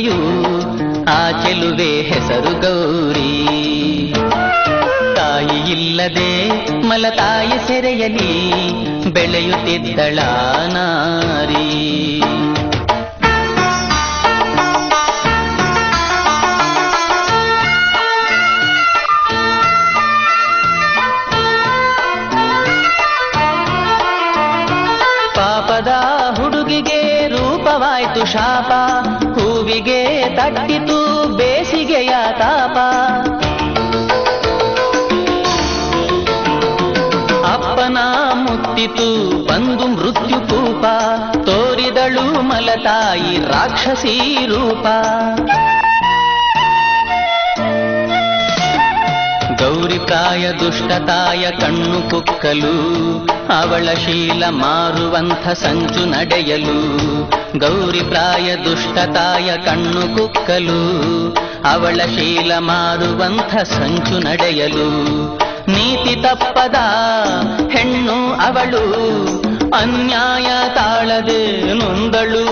ಬಗೆಯು ಆ ಚೆಲುವೆ ಹೆಸರು ಗೌರಿ. ತಾಯಿ ಇಲ್ಲದೆ ಮಲತಾಯಿ ಸೆರೆಯಲಿ ಬೆಳೆಯುತ್ತಿದ್ದಳ ನಾರಿ. ಪಾಪದ ಹುಡುಗಿಗೆ ರೂಪವಾಯ್ತು ಶಾಪ, ಹೂವಿಗೆ ತಟ್ಟಿತು ಬೇಸಿಗೆಯ ತಾಪ. ಅಪ್ಪನ ಮುತ್ತಿತು ಬಂದು ಮೃತ್ಯು ಕೂಪ, ತೋರಿದಳು ಮಲತಾಯಿ ರಾಕ್ಷಸೀ ರೂಪ. ಗೌರಿ ಪ್ರಾಯ ದುಷ್ಟತಾಯ ಕಣ್ಣು ಕುಕ್ಕಲು, ಅವಳ ಶೀಲ ಮಾರುವಂಥ ಸಂಚು ನಡೆಯಲು. ಗೌರಿ ಪ್ರಾಯ ದುಷ್ಟತಾಯ ಕಣ್ಣು ಕುಕ್ಕಲು, ಅವಳ ಶೀಲ ಮಾರುವಂಥ ಸಂಚು ನಡೆಯಲು. ನೀತಿ ತಪ್ಪದ ಹೆಣ್ಣು ಅವಳು, ಅನ್ಯಾಯ ತಾಳದೆ ನೊಂದಳು.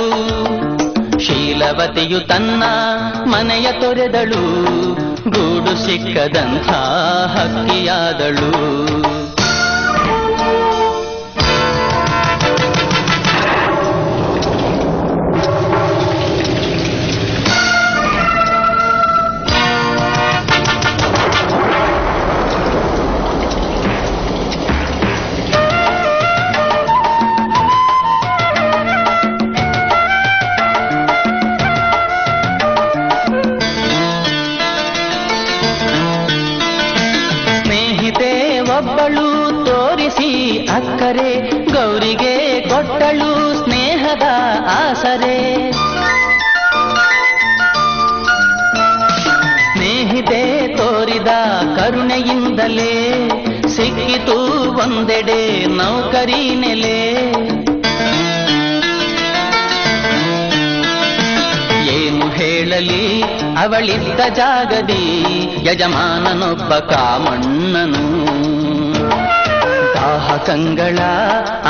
ಶೀಲವತಿಯು ತನ್ನ ಮನೆಯ ತೊರೆದಳು, ಗೂಡು ಸಿಕ್ಕದಂಥ ಹಕ್ಕಿಯಾದಳು. ಒಬ್ಬಳು ತೋರಿಸಿ ಅಕ್ಕರೆ, ಗೌರಿಗೆ ಕೊಟ್ಟಳು ಸ್ನೇಹದ ಆಸರೆ. ಸ್ನೇಹಿತೆ ತೋರಿದ ಕರುಣೆಯಿಂದಲೇ ಸಿಕ್ಕಿತು ಒಂದೆಡೆ ನೌಕರಿ ನೆಲೆ. ಏನು ಹೇಳಲಿ ಅವಳಿದ್ದ ಜಾಗದಿ ಯಜಮಾನನೊಬ್ಬ ಕಾಮಣ್ಣನು. ದಾಹ ಕಂಗಳ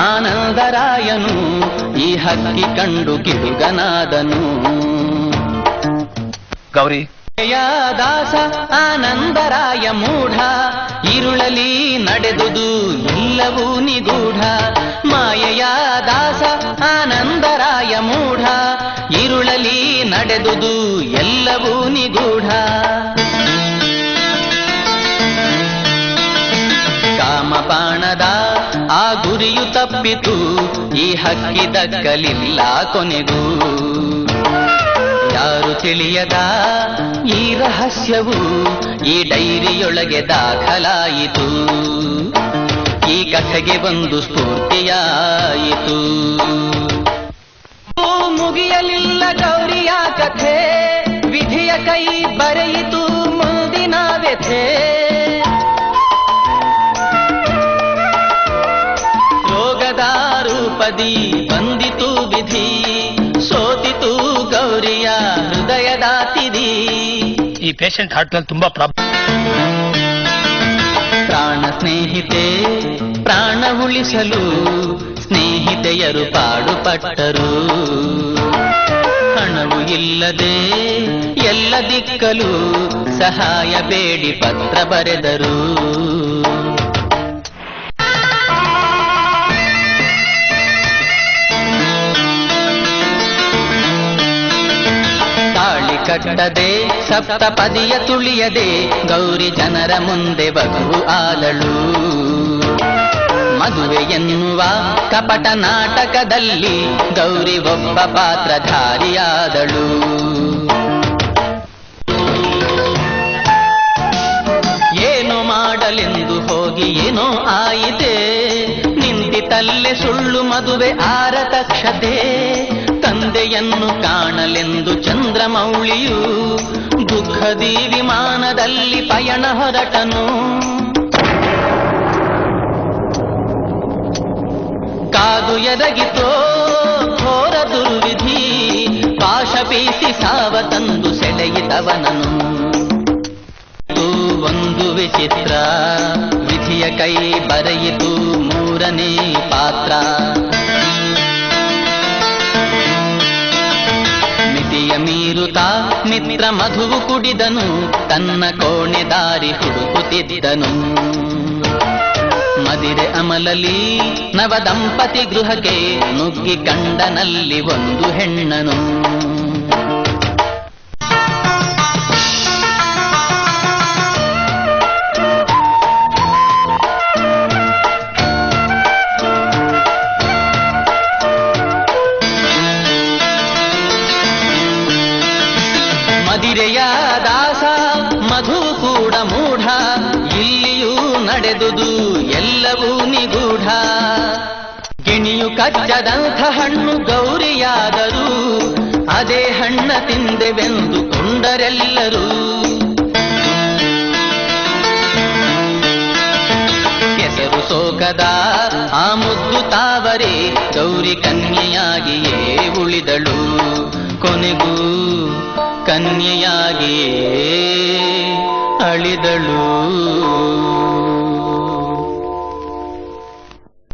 ಆನಂದರಾಯನು ಈ ಹಕ್ಕಿ ಕಂಡು ಕಿಡುಗನಾದನು. ಗೌರಿ ದಾಸ ಆನಂದರಾಯ ಮೂಢ, ಇರುಳಲಿ ನಡೆದುದು ಎಲ್ಲವೂ ನಿಗೂಢ. ಮಾಯೆಯ ದಾಸ ಆನಂದರಾಯ ಮೂಢ, ಇರುಳಲಿ ನಡೆದುದು ಎಲ್ಲವೂ ನಿಗೂಢ. ಕಾಮಪಾಣದ ಆ ಗುರಿಯು ತಪ್ಪಿತು, ಈ ಹಕ್ಕಿ ದಕ್ಕಲಿಲ್ಲ ಕೊನೆಗೂ. ಯಾರು ತಿಳಿಯದ ಈ ರಹಸ್ಯವು ಈ ಡೈರಿಯೊಳಗೆ ದಾಖಲಾಯಿತು. ಈ ಕಥೆಗೆ ಒಂದು ಸ್ಫೂರ್ತಿಯಾಯಿತು. ಮುಗಿಯಲಿಲ್ಲ ಗೌರಿಯ ಕಥೆ, ವಿಧಿಯ ಕೈ ಬರೆಯಿತು ಮುಂದಿನ ವ್ಯಥೆ. ರೋಗದ ರೂಪದಿ ಬಂದಿತು ವಿಧಿ, ಸೋತಿತು ಗೌರಿಯ ಹೃದಯದ ತಿದಿ. ಈ ಪೇಷಂಟ್ ಹಾರ್ಟ್ ನಲ್ಲಿ ತುಂಬಾ ಪ್ರಾಬ್ಲಮ್. ಪ್ರಾಣ ಸ್ನೇಹಿತೆ ಪ್ರಾಣ ಉಳಿಸಲು ಸ್ನೇಹಿತೆಯರು ಪಾಡುಪಟ್ಟರು. ಹಣವು ಇಲ್ಲದೆ ಎಲ್ಲ ದಿಕ್ಕಲು ಸಹಾಯ ಬೇಡಿ ಪತ್ರ ಬರೆದರು. ತಾಳಿ ಕಟ್ಟದೆ ಸಪ್ತಪದಿಯ ತುಳಿಯದೆ ಗೌರಿ ಜನರ ಮುಂದೆ ವಧು ಆದಳು. ಮದುವೆ ಎನ್ನುವ ಕಪಟ ನಾಟಕದಲ್ಲಿ ಗೌರಿ ಒಬ್ಬ ಪಾತ್ರಧಾರಿಯಾದಳು. ಏನು ಮಾಡಲೆಂದು ಹೋಗಿ ಏನೋ ಆಯಿತೆ, ನಿಂತಿತಲ್ಲೇ ಸುಳ್ಳು ಮದುವೆ ಆರತಕ್ಷತೆ. ತಂದೆಯನ್ನು ಕಾಣಲೆಂದು ಚಂದ್ರಮೌಳಿಯು ದುಃಖದಿ ವಿಮಾನದಲ್ಲಿ ಪಯಣ ಹೊರಟನು. ಕಾದು ಎದಗಿತೋ ಘೋರ ದುರ್ವಿಧಿ, ಪಾಶ ಬೀಸಿ ಸಾವ ತಂದು ಸೆಳೆಯಿತವನನು. ಒಂದು ವಿಚಿತ್ರ ವಿಧಿಯ ಕೈ ಬರೆಯಿತು ಮೂರನೇ ಪಾತ್ರ. ಮಿತಿಯ ಮೀರುತ್ತಾ ಮಿತ್ರ ಮಧುವು ಕುಡಿದನು, ತನ್ನ ಕೋಣೆ ದಾರಿ ಹುಡುಕುತ್ತಿದ್ದನು. ಮದಿರೆ ಅಮಲಲಿ ನವ ದಂಪತಿ ಗೃಹಕ್ಕೆ ನುಗ್ಗಿ ಕಂಡನಲ್ಲಿ ಒಂದು ಹೆಣ್ಣನು. ಮದಿರೆಯ ದಾಸ ಮಧು ಕೂಡ ಮೂಢ, ಇಲ್ಲಿಯೂ ನಡೆದುದು ಎಲ್ಲವೂ ನಿಗೂಢ. ಗಿಣಿಯು ಕಚ್ಚದಂಥ ಹಣ್ಣು ಗೌರಿಯಾದರೂ, ಅದೇ ಹಣ್ಣ ತಿಂದೆವೆಂದು ಕೊಂಡರೆಲ್ಲರೂ. ಹೆಸರು ಸೋಕದ ಆ ಮುದ್ದು ತಾವರೆ ಗೌರಿ ಕನ್ಯೆಯಾಗಿಯೇ ಉಳಿದಳು, ಕೊನೆಗೂ ಕನ್ಯೆಯಾಗಿಯೇ ಅಳಿದಳು.